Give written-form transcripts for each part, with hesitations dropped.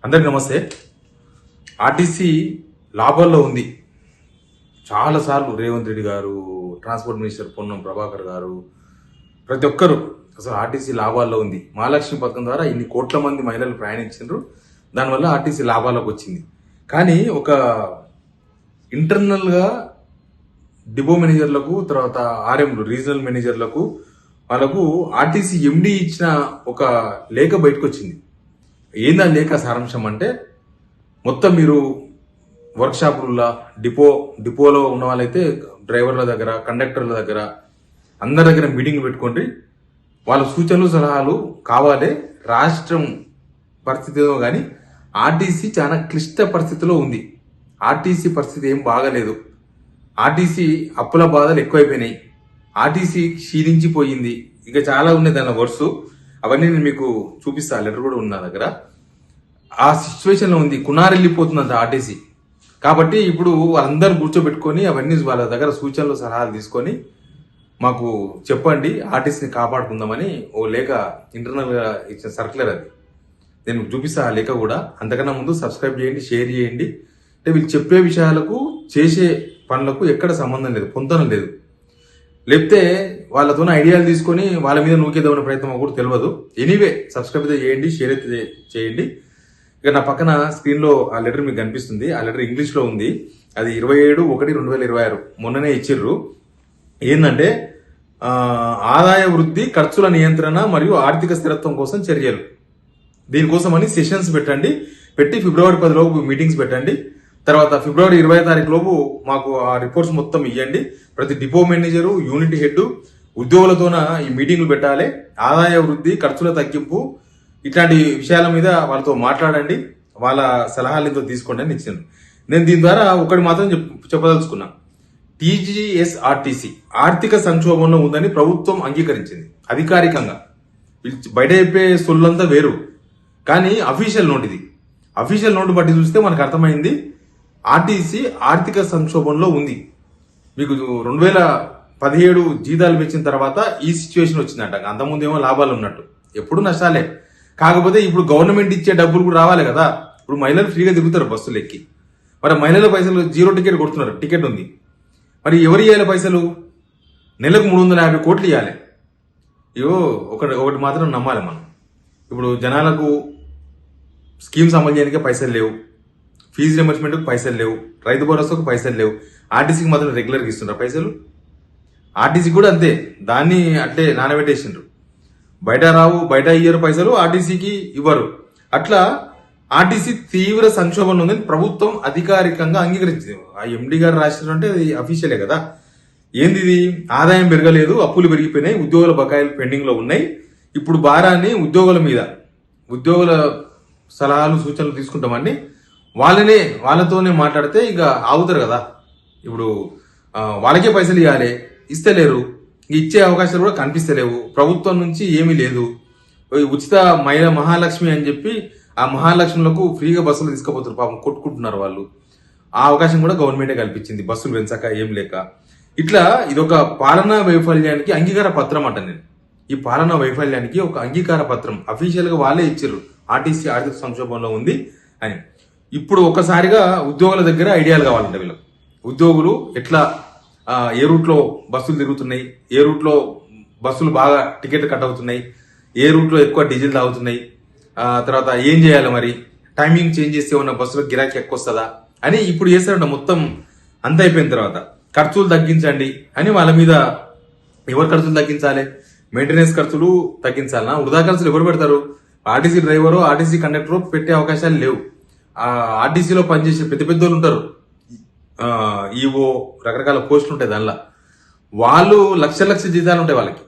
అందరికి నమస్తే. ఆర్టీసీ లాభాల్లో ఉంది. చాలాసార్లు రేవంత్ రెడ్డి గారు, ట్రాన్స్పోర్ట్ మినిస్టర్ పొన్నం ప్రభాకర్ గారు, ప్రతి ఒక్కరు అసలు ఆర్టీసీ లాభాల్లో ఉంది. మహాలక్ష్మి పథకం ద్వారా ఇన్ని కోట్ల మంది మహిళలు ప్రయాణించారు. దానివల్ల ఆర్టీసీ లాభాలకు వచ్చింది. కానీ ఒక ఇంటర్నల్గా డిపో మేనేజర్లకు, తర్వాత ఆర్ఎంలు, రీజనల్ మేనేజర్లకు, వాళ్ళకు ఆర్టీసీ ఎండి ఇచ్చిన ఒక లేఖ బయటకు వచ్చింది. ఏందా లేఖ సారాంశం అంటే, మొత్తం మీరు వర్క్షాపుల డిపోలో ఉన్న వాళ్ళైతే డ్రైవర్ల దగ్గర, కండక్టర్ల దగ్గర, అందరి దగ్గర మీటింగ్లు పెట్టుకోండి. వాళ్ళ సూచనలు సలహాలు కావాలి. రాష్ట్రం పరిస్థితిలో కానీ ఆర్టీసీ చాలా క్లిష్ట పరిస్థితిలో ఉంది. ఆర్టీసీ పరిస్థితి ఏం బాగలేదు. ఆర్టీసీ అప్పుల బాధలు ఎక్కువైపోయినాయి. ఆర్టీసీ క్షీణించిపోయింది. ఇక చాలా ఉన్నాయి దాని వర్డ్స్. అవన్నీ నేను మీకు చూపిస్తా. లెటర్ కూడా ఉన్న దగ్గర. ఆ సిచ్యువేషన్లో ఉంది. కునారెళ్ళిపోతుందంట ఆర్టీసీ. కాబట్టి ఇప్పుడు వాళ్ళందరూ కూర్చోబెట్టుకొని అవన్నీ వాళ్ళ దగ్గర సూచనలు సలహాలు తీసుకొని మాకు చెప్పండి, ఆర్టీసీని కాపాడుకుందామని ఓ లేఖ ఇంటర్నల్గా ఇచ్చిన సర్క్యులర్ అది. నేను చూపిస్తా ఆ లేఖ కూడా. అంతకన్నా ముందు సబ్స్క్రైబ్ చేయండి, షేర్ చేయండి. అంటే వీళ్ళు చెప్పే విషయాలకు, చేసే పనులకు ఎక్కడ సంబంధం లేదు, పొందడం లేదు. లేకపోతే వాళ్ళతో ఐడియాలు తీసుకొని వాళ్ళ మీద నూకేద్దామనే ప్రయత్నం కూడా తెలియదు. ఎనీవే సబ్స్క్రైబ్ అయితే చేయండి, షేర్ అయితే చేయండి. ఇక నా పక్కన స్క్రీన్లో ఆ లెటర్ మీకు కనిపిస్తుంది. ఆ లెటర్ ఇంగ్లీష్లో ఉంది. అది 27/1/2026 మొన్ననే ఇచ్చిర్రు. ఏంటంటే, ఆదాయ వృద్ధి, ఖర్చుల నియంత్రణ మరియు ఆర్థిక స్థిరత్వం కోసం చర్యలు. దీనికోసమని సెషన్స్ పెట్టి ఫిబ్రవరి 10 లోపు మీటింగ్స్ పెట్టండి. తర్వాత ఫిబ్రవరి 20 లోపు మాకు ఆ రిపోర్ట్స్ మొత్తం ఇవ్వండి. ప్రతి డిపో మేనేజరు, యూనిట్ హెడ్, ఉద్యోగులతోన ఈ మీటింగ్లు పెట్టాలి. ఆదాయ వృద్ధి, ఖర్చుల తగ్గింపు, ఇట్లాంటి విషయాల మీద వాళ్ళతో మాట్లాడండి. వాళ్ళ సలహాలు ఎంతో తీసుకోండి అని ఇచ్చాను. నేను దీని ద్వారా ఒకటి మాత్రం చెప్పదలుచుకున్నా. టీజీఎస్ఆర్టీసీ ఆర్థిక సంక్షోభంలో ఉందని ప్రభుత్వం అంగీకరించింది అధికారికంగా. బయట చెప్పే సొల్లంతా వేరు, కానీ అఫీషియల్ నోట్ ఇది. అఫీషియల్ నోట్ బట్టి చూస్తే మనకు అర్థమైంది ఆర్టీసీ ఆర్థిక సంక్షోభంలో ఉంది. మీకు 2017 జీతాలు పెంచిన తర్వాత ఈ సిచ్యువేషన్ వచ్చిందంట. అంతకుముందేమో లాభాలు ఉన్నట్టు, ఎప్పుడు నష్టాలే. కాకపోతే ఇప్పుడు గవర్నమెంట్ ఇచ్చే డబ్బులు కూడా రావాలి కదా. ఇప్పుడు మహిళలు ఫ్రీగా తిరుగుతారు బస్సులు ఎక్కి. మరి మహిళల పైసలు 0 టికెట్ కొడుతున్నారు. టికెట్ ఉంది, మరి ఎవరు ఇవ్వాలి పైసలు? నెలకు 350 కోట్లు ఇవ్వాలి. ఇవో ఒకటి మాత్రం నమ్మాలి మనం. ఇప్పుడు జనాలకు స్కీమ్స్ అమలు చేయడానికి పైసలు లేవు, ఫీజు రియంబర్స్మెంట్కి పైసలు లేవు, రైతు భరోసాకు పైసలు లేవు. ఆర్టీసీకి మాత్రం రెగ్యులర్గా ఇస్తున్నారు పైసలు. ఆర్టీసీ కూడా అంతే, దాన్ని అట్లే నానబెట్టేసిండ్రు. బయట రావు, బయట ఇయ్యరు పైసలు, ఆర్టీసీకి ఇవ్వరు. అట్లా ఆర్టీసీ తీవ్ర సంక్షోభంలో ఉందని ప్రభుత్వం అధికారికంగా అంగీకరించింది. ఆ ఎండి గారు రాసినారంటే అది అఫీషియలే కదా. ఏంది ఇది? ఆదాయం పెరగలేదు, అప్పులు పెరిగిపోయినాయి, ఉద్యోగుల బకాయిలు పెండింగ్ లో ఉన్నాయి. ఇప్పుడు భారాన్ని ఉద్యోగుల మీద, ఉద్యోగుల సలహాలు సూచనలు తీసుకుంటామని వాళ్ళతోనే మాట్లాడితే ఇక ఆగుతారు కదా. ఇప్పుడు వాళ్ళకే పైసలు ఇవ్వాలి, ఇస్తలేరు. ఇచ్చే అవకాశాలు కూడా కనిపిస్తలేవు. ప్రభుత్వం నుంచి ఏమీ లేదు. ఉచిత మహాలక్ష్మి అని చెప్పి ఆ మహాలక్ష్మిలకు ఫ్రీగా బస్సులు తీసుకుపోతారు. పాపం కొట్టుకుంటున్నారు వాళ్ళు. ఆ అవకాశం కూడా గవర్నమెంటే కల్పించింది, బస్సులు పెంచాక ఏం లేక. ఇట్లా ఇదొక పాలనా వైఫల్యానికి అంగీకార పత్రం అంట. నేను ఈ పాలనా వైఫల్యానికి ఒక అంగీకార పత్రం అఫీషియల్ గా వాళ్ళే ఇచ్చారు. ఆర్టీసీ ఆర్థిక సంక్షోభంలో ఉంది అని. ఇప్పుడు ఒకసారిగా ఉద్యోగుల దగ్గర ఐడియాలు కావాలంట వీళ్ళకి. ఉద్యోగులు ఎట్లా, ఏ రూట్లో బస్సులు తిరుగుతున్నాయి, ఏ రూట్లో బస్సులు బాగా టికెట్ కట్ అవుతున్నాయి, ఏ రూట్లో ఎక్కువ డీజిల్ తాగుతున్నాయి, తర్వాత ఏం చేయాలి, మరి టైమింగ్ చేంజ్ చేస్తే ఉన్న బస్సులకు గిరాకీ ఎక్కువ వస్తుందా అని ఇప్పుడు చేస్తారంట. మొత్తం అంత అయిపోయిన తర్వాత ఖర్చులు తగ్గించండి అని వాళ్ళ మీద. ఎవరు ఖర్చులు తగ్గించాలి? మెయింటెనెన్స్ ఖర్చులు తగ్గించాలనా? వృధా ఖర్చులు ఎవరు పెడతారు? ఆర్టీసీ డ్రైవరు, ఆర్టీసీ కండక్టరు పెట్టే అవకాశాలు లేవు. ఆర్టీసీలో పనిచేసే పెద్ద పెద్దోళ్ళు ఉంటారు, ఈవో, రకరకాల పోస్టులు ఉంటాయి. దానిలో వాళ్ళు లక్ష జీతాలు ఉంటాయి వాళ్ళకి.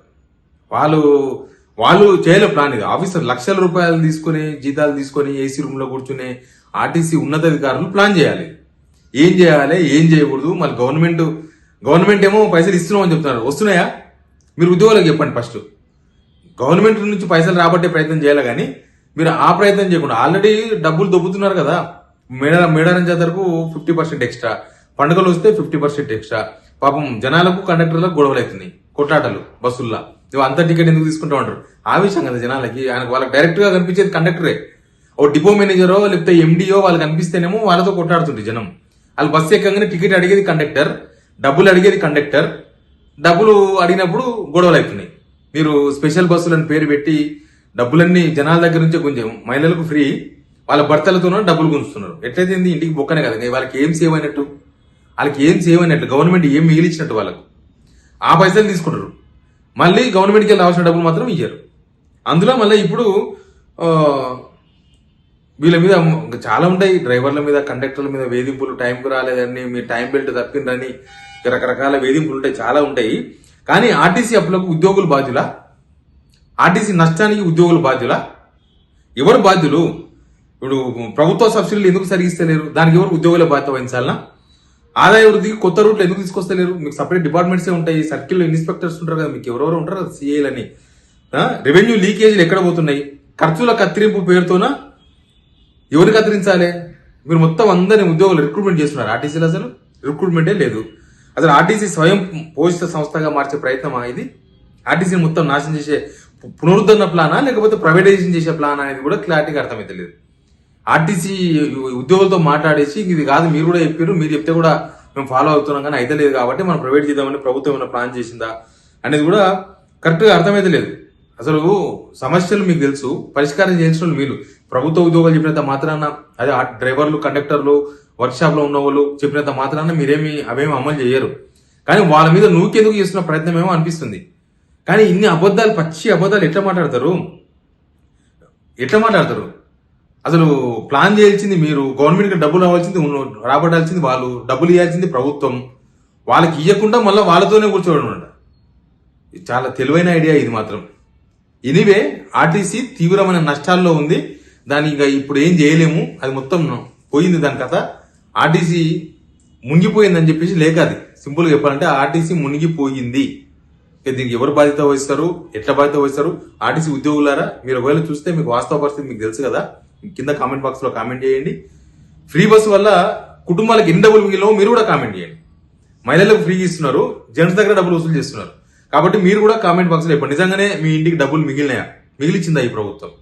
వాళ్ళు చేయలే ప్లాన్. ఇది ఆఫీసర్ లక్షల రూపాయలు తీసుకుని, జీతాలు తీసుకొని ఏసీ రూమ్ లో కూర్చునే ఆర్టీసీ ఉన్నతాధికారులు ప్లాన్ చేయాలి. ఏం చేయాలి, ఏం చేయకూడదు. మళ్ళీ గవర్నమెంట్ ఏమో పైసలు ఇస్తున్నాం అని చెప్తున్నారు. వస్తున్నాయా? మీరు ఉద్యోగులకు చెప్పండి. ఫస్ట్ గవర్నమెంట్ నుంచి పైసలు రాబట్టే ప్రయత్నం చేయాలి, కానీ మీరు ఆ ప్రయత్నం చేయకుండా ఆల్రెడీ డబ్బులు దొబ్బుతున్నారు కదా. మేడారం జాతరకు 50% ఎక్స్ట్రా, పండుగలు వస్తే 50% ఎక్స్ట్రా. పాపం జనాలకు, కండక్టర్లకు గొడవలు అవుతున్నాయి, కొట్లాటలు బస్సుల్లో. అంత టికెట్ ఎందుకు తీసుకుంటా ఉంటారు? ఆ విషయం కదా జనాలకి. వాళ్ళకి డైరెక్ట్ గా కనిపించేది కండక్టరే. ఓ డిపో మేనేజరో లేకపోతే ఎండిఓ వాళ్ళకి అనిపిస్తేనేమో వాళ్ళతో కొట్లాడుతుంది జనం. వాళ్ళు బస్సు ఎక్కగానే టికెట్ అడిగేది కండక్టర్, డబ్బులు అడిగేది కండక్టర్, డబ్బులు అడిగినప్పుడు గొడవలు అవుతున్నాయి. మీరు స్పెషల్ బస్సులను పేరు పెట్టి డబ్బులన్నీ జనాల దగ్గర నుంచే గుంజే, మహిళలకు ఫ్రీ, వాళ్ళ భర్తలతోనో డబ్బులు గుంజుతున్నారు. ఎట్లయితే ఇంటికి బొక్కనే కదా, వాళ్ళకి ఏం సేవ్ అయినట్టు, గవర్నమెంట్ ఏం మిగిలిచ్చినట్టు వాళ్ళకు ఆ పైసలు తీసుకుంటారు. మళ్ళీ గవర్నమెంట్కి వెళ్ళి రావాల్సిన డబ్బులు మాత్రం ఇయ్యరు. అందులో మళ్ళీ ఇప్పుడు వీళ్ళ మీద చాలా ఉంటాయి, డ్రైవర్ల మీద, కండక్టర్ల మీద వేధింపులు, టైంకు రాలేదని, మీ టైం బెల్ట్ తప్పిందని, రకరకాల వేధింపులు ఉంటాయి, చాలా ఉంటాయి. కానీ ఆర్టీసీ అప్పులకు ఉద్యోగులు బాధ్యులా? ఆర్టీసీ నష్టానికి ఉద్యోగులు బాధ్యులా? ఎవరు బాధ్యులు? ఇప్పుడు ప్రభుత్వ సబ్సిడీలు ఎందుకు సరిగిస్తలేరు? దానికి ఎవరు ఉద్యోగుల బాధ్యత వహించాలనా? ఆదాయ వృద్ధికి కొత్త రూట్లు ఎందుకు తీసుకొస్తలేరు? మీకు సపరేట్ డిపార్ట్మెంట్సే ఉంటాయి, సర్కిల్ ఇన్స్పెక్టర్స్ ఉంటారు కదా, మీకు ఎవరెవరు ఉంటారు కదా, సిఏలని. రెవెన్యూ లీకేజీలు ఎక్కడ పోతున్నాయి? ఖర్చుల కత్తిరింపు పేరుతోన ఎవరు కత్తిరించాలి? మీరు మొత్తం అందరినీ ఉద్యోగులు రిక్రూట్మెంట్ చేస్తున్నారు. ఆర్టీసీలో అసలు రిక్రూట్మెంటే లేదు. అసలు ఆర్టీసీ స్వయం పోషిత సంస్థగా మార్చే ప్రయత్నమా ఇది? ఆర్టీసీని మొత్తం నాశనం చేసే పునరుద్ధరణ ప్లానా, లేకపోతే ప్రైవేటైజేషన్ చేసే ప్లాన్ అనేది కూడా క్లారిటీగా అర్థమైతలేదు. ఆర్టీసీ ఉద్యోగులతో మాట్లాడేసి ఇది కాదు, మీరు కూడా చెప్పారు, మీరు చెప్తే కూడా మేము ఫాలో అవుతున్నాం, కానీ అయితే లేదు కాబట్టి మనం ప్రైవేట్ చేద్దామని ప్రభుత్వం ఏమైనా ప్లాన్ చేసిందా అనేది కూడా కరెక్ట్ గా అర్థమైతే లేదు. అసలు సమస్యలు మీకు తెలుసు, పరిష్కారం చేయించిన వాళ్ళు మీరు. ప్రభుత్వ ఉద్యోగాలు చెప్పినంత మాత్రాన, అదే డ్రైవర్లు, కండక్టర్లు, వర్క్ షాప్ లో ఉన్న వాళ్ళు చెప్పినంత మాత్రాన అవేమి అమలు చేయరు. కానీ వాళ్ళ మీద నూకెందుకు చేస్తున్న ప్రయత్నం ఏమో అనిపిస్తుంది. కానీ ఇన్ని అబద్ధాలు, పచ్చి అబద్ధాలు ఎట్లా మాట్లాడతారు? అసలు ప్లాన్ చేయాల్సింది మీరు, గవర్నమెంట్ కి డబ్బులు రాబడాల్సింది వాళ్ళు, డబ్బులు ఇవ్వాల్సింది ప్రభుత్వం. వాళ్ళకి ఇవ్వకుండా మళ్ళీ వాళ్ళతోనే కూర్చోవడం. చాలా తెలివైన ఐడియా ఇది మాత్రం. ఎనీవే, ఆర్టీసీ తీవ్రమైన నష్టాల్లో ఉంది. దాని ఇంకా ఇప్పుడు ఏం చేయలేము, అది మొత్తం పోయింది దాని కథ. ఆర్టీసీ మునిగిపోయిందని చెప్పేసి లేక, అది సింపుల్ గా చెప్పాలంటే ఆర్టీసీ మునిగిపోయింది. దీనికి ఎవరు బాధ్యత వహిస్తారు, ఎట్లా బాధ్యత వహిస్తారు? ఆర్టీసీ ఉద్యోగులారా, మీరు ఒకవేళ చూస్తే మీకు వాస్తవ పరిస్థితి మీకు తెలుసు కదా, కింద కామెంట్ బాక్స్ లో కామెంట్ చేయండి. ఫ్రీ బస్సు వల్ల కుటుంబాలకు ఎన్ని డబ్బులు మిగిలినో మీరు కూడా కామెంట్ చేయండి. మహిళలకు ఫ్రీ ఇస్తున్నారు, జెంట్స్ దగ్గర డబ్బులు వసూలు చేస్తున్నారు. కాబట్టి మీరు కూడా కామెంట్ బాక్స్ లో చెప్పండి, నిజంగానే మీ ఇంటికి డబ్బులు మిగిలినాయా, మిగిలిచిందా ఈ ప్రభుత్వం?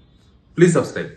Please subscribe.